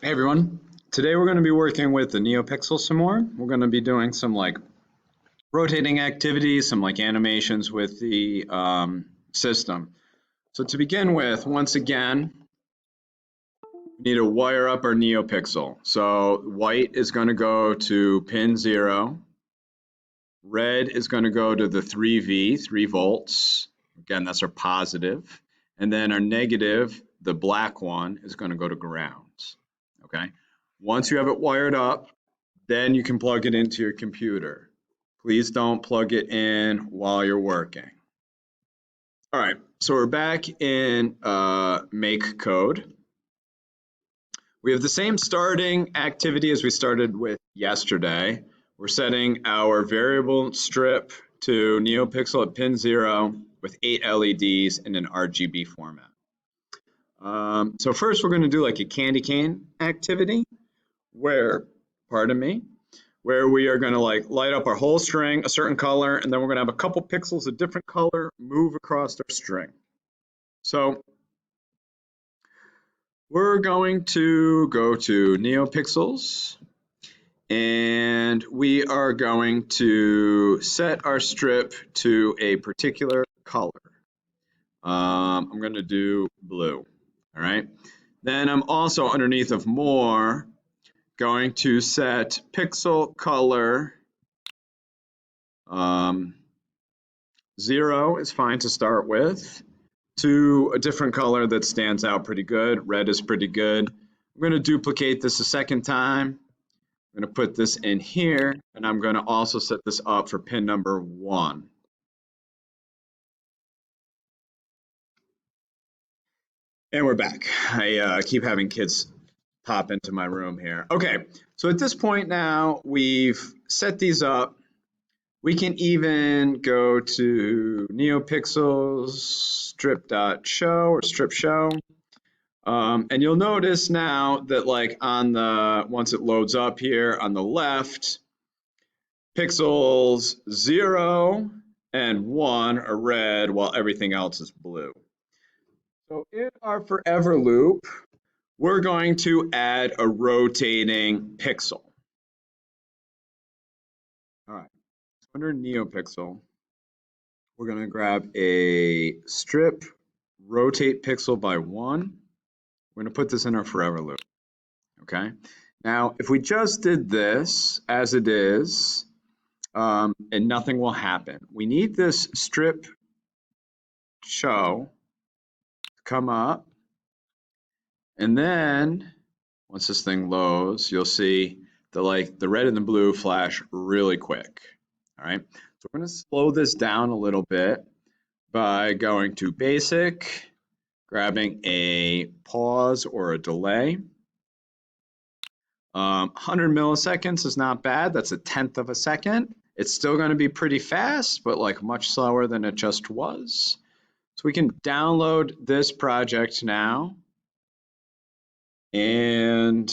Hey everyone, today we're going to be working with the NeoPixel some more. We're going to be doing some rotating activities, some animations with the system. So to begin with, once again, we need to wire up our NeoPixel. So white is going to go to pin 0, red is going to go to the 3V, 3 volts. Again, that's our positive. And then our negative, the black one, is going to go to ground. Okay. Once you have it wired up, then you can plug it into your computer. Please don't plug it in while you're working. All right, so we're back in make code. We have the same starting activity as we started with yesterday. We're setting our variable strip to NeoPixel at pin 0 with 8 LEDs in an RGB format. So first we're going to do like a candy cane activity where, where we are going to light up our whole string a certain color, and then we're going to have a couple pixels of different color move across our string. So we're going to go to NeoPixels, and we are going to set our strip to a particular color. I'm going to do blue. All right. Then I'm also underneath of more going to set pixel color 0 is fine to start with, to a different color that stands out pretty good. Red is pretty good. I'm going to duplicate this a second time. I'm going to put this in here, and I'm going to also set this up for pin number 1. And we're back. I keep having kids pop into my room here. Okay, so at this point now, we've set these up. We can even go to NeoPixels strip.show or strip show. And you'll notice now that on the, once it loads up here on the left, pixels 0 and 1 are red while everything else is blue. So in our forever loop, we're going to add a rotating pixel. All right, so under NeoPixel, we're going to grab a strip rotate pixel by 1. We're going to put this in our forever loop. Okay. Now, if we just did this as it is, and nothing will happen, we need this strip show to come up, and then once this thing loads, you'll see the red and the blue flash really quick. All right. So we're going to slow this down a little bit by going to basic, grabbing a pause or a delay. 100 milliseconds is not bad. That's a tenth of a second. It's still going to be pretty fast, but much slower than it just was. So we can download this project now. And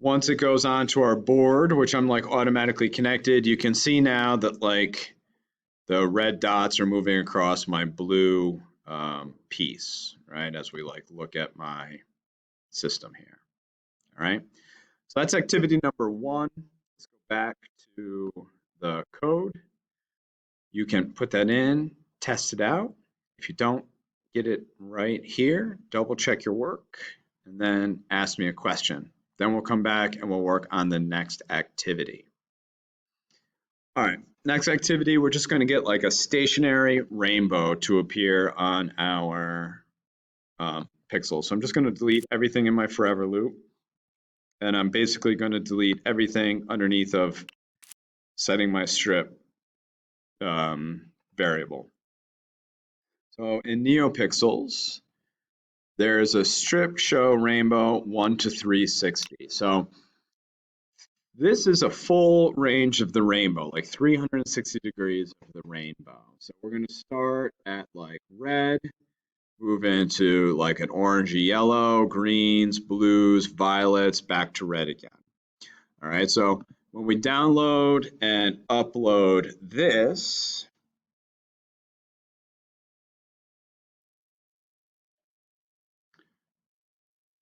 once it goes onto our board, which I'm automatically connected, you can see now that the red dots are moving across my blue piece, right? As we look at my system here. All right. So that's activity number 1. Let's go back to the code. You can put that in, test it out. If you don't get it right here, double check your work, and then ask me a question. Then we'll come back and we'll work on the next activity. All right, next activity, we're just going to get a stationary rainbow to appear on our pixel. So I'm just going to delete everything in my forever loop. And I'm basically going to delete everything underneath of setting my strip variable. So in NeoPixels, there's a strip show rainbow 1 to 360. So this is a full range of the rainbow, 360 degrees of the rainbow. So we're going to start at red, move into an orangey yellow, greens, blues, violets, back to red again. All right, so when we download and upload this,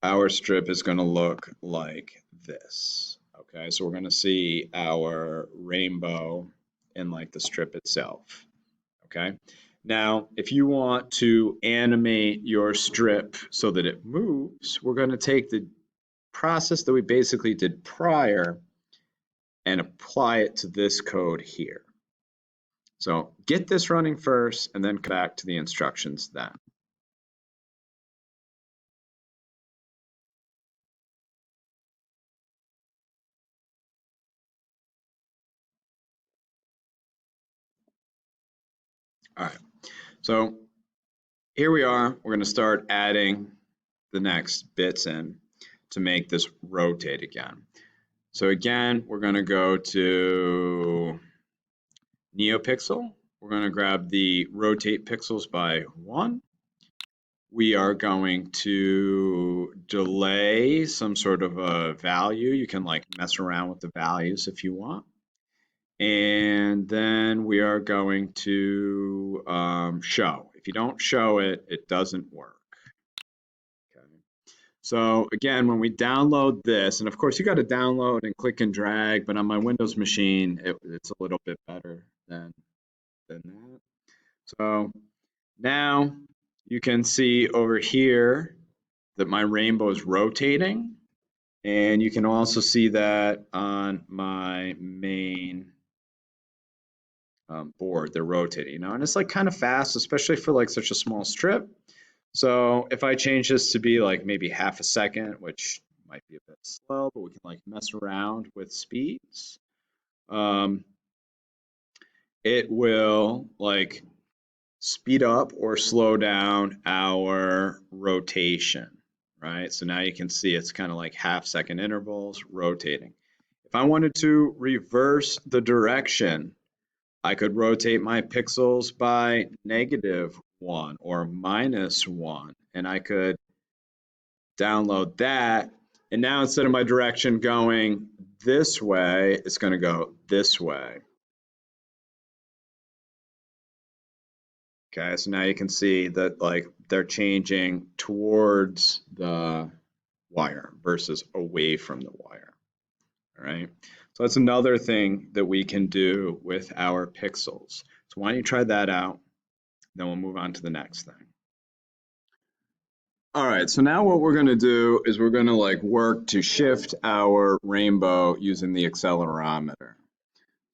our strip is going to look like this. Okay, so we're going to see our rainbow in like the strip itself. Okay, now if you want to animate your strip so that it moves, we're going to take the process that we basically did prior and apply it to this code here. So get this running first and then come back to the instructions then. All right, so here we are. We're going to start adding the next bits in to make this rotate again. So again, we're going to go to NeoPixel. We're going to grab the rotate pixels by 1. We are going to delay some sort of a value. You can like mess around with the values if you want. And then we are going to show. If you don't show it, it doesn't work. Okay. So again, when we download this, and of course you got to download and click and drag, but on my Windows machine, it's a little bit better than that. So now you can see over here that my rainbow is rotating, and you can also see that on my main board, they're rotating, you know, and it's like kind of fast, especially for like such a small strip. So if I change this to be like maybe half a second, which might be a bit slow, but we can like mess around with speeds. It will like speed up or slow down our rotation, right? So now you can see it's kind of like half-second intervals rotating. If I wanted to reverse the direction, I could rotate my pixels by -1 or -1, and I could download that. And now instead of my direction going this way, it's going to go this way. Okay, so now you can see that like they're changing towards the wire versus away from the wire. All right, so that's another thing that we can do with our pixels. So why don't you try that out? Then we'll move on to the next thing. All right, so now what we're going to do is we're going to like work to shift our rainbow using the accelerometer.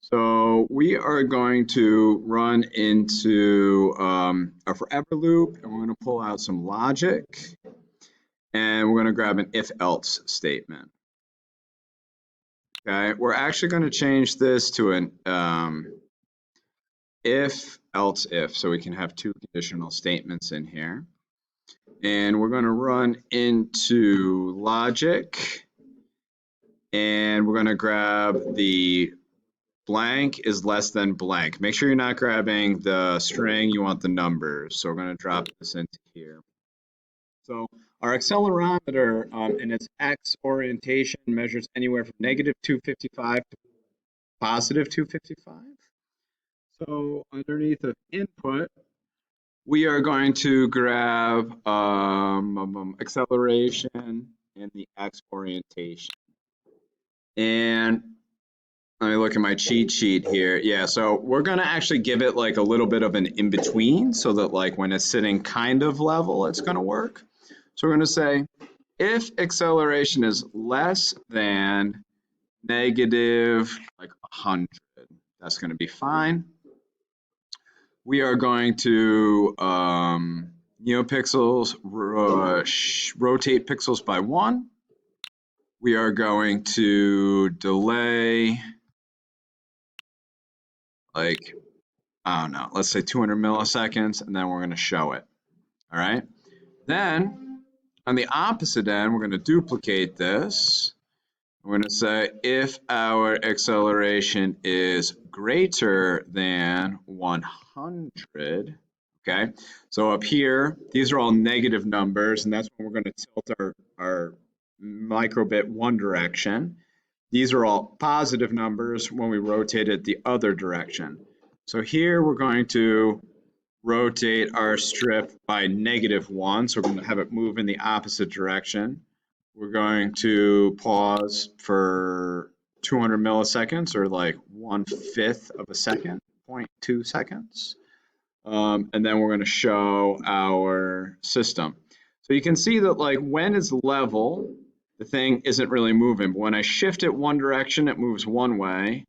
So we are going to run into a forever loop, and we're going to pull out some logic, and we're going to grab an if-else statement. Okay, we're actually going to change this to an if, else if, so we can have 2 conditional statements in here. And we're going to run into logic, and we're going to grab the blank is less than blank. Make sure you're not grabbing the string, you want the numbers. So we're going to drop this into here. So our accelerometer in its x orientation measures anywhere from -255 to +255. So underneath of input, we are going to grab acceleration and the x orientation. And let me look at my cheat sheet here. Yeah, so we're going to actually give it like a little bit of an in-between so that like when it's sitting kind of level, it's going to work. So we're going to say if acceleration is less than negative like 100, that's going to be fine. We are going to NeoPixels rotate pixels by 1. We are going to delay like, I don't know, let's say 200 milliseconds, and then we're going to show it. All right. Then on the opposite end, we're going to duplicate this. We're going to say if our acceleration is greater than 100, okay? So up here, these are all negative numbers, and that's when we're going to tilt our microbit one direction. These are all positive numbers when we rotate it the other direction. So here we're going to rotate our strip by -1, so we're going to have it move in the opposite direction. we're going to pause for 200 milliseconds, or like 1/5 of a second, 0.2 seconds. And then we're going to show our system. So you can see that like when it's level, the thing isn't really moving. But when I shift it one direction, it moves one way.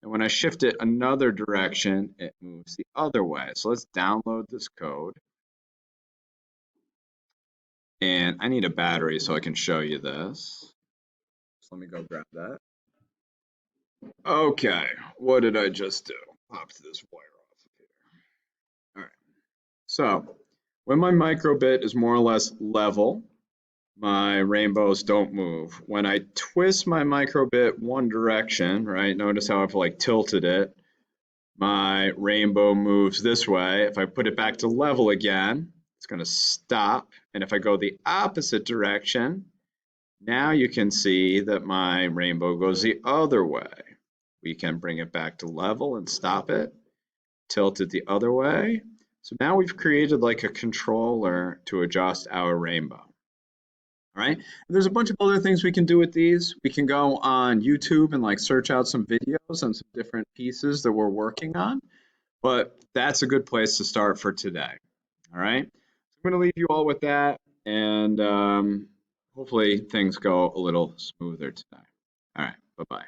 And when I shift it another direction, it moves the other way. So let's download this code. And I need a battery so I can show you this. So let me go grab that. Okay, what did I just do? Popped this wire off of here. All right, so when my microbit is more or less level, my rainbows don't move. When I twist my microbit one direction, right, notice how I've like tilted it, my rainbow moves this way. If I put it back to level again, it's going to stop. And if I go the opposite direction, now you can see that my rainbow goes the other way. We can bring it back to level and stop it, tilt it the other way. So now we've created like a controller to adjust our rainbow. All right, and there's a bunch of other things we can do with these. We can go on YouTube and like search out some videos on some different pieces that we're working on, but that's a good place to start for today. All right, so I'm going to leave you all with that, and hopefully things go a little smoother today. All right, bye-bye.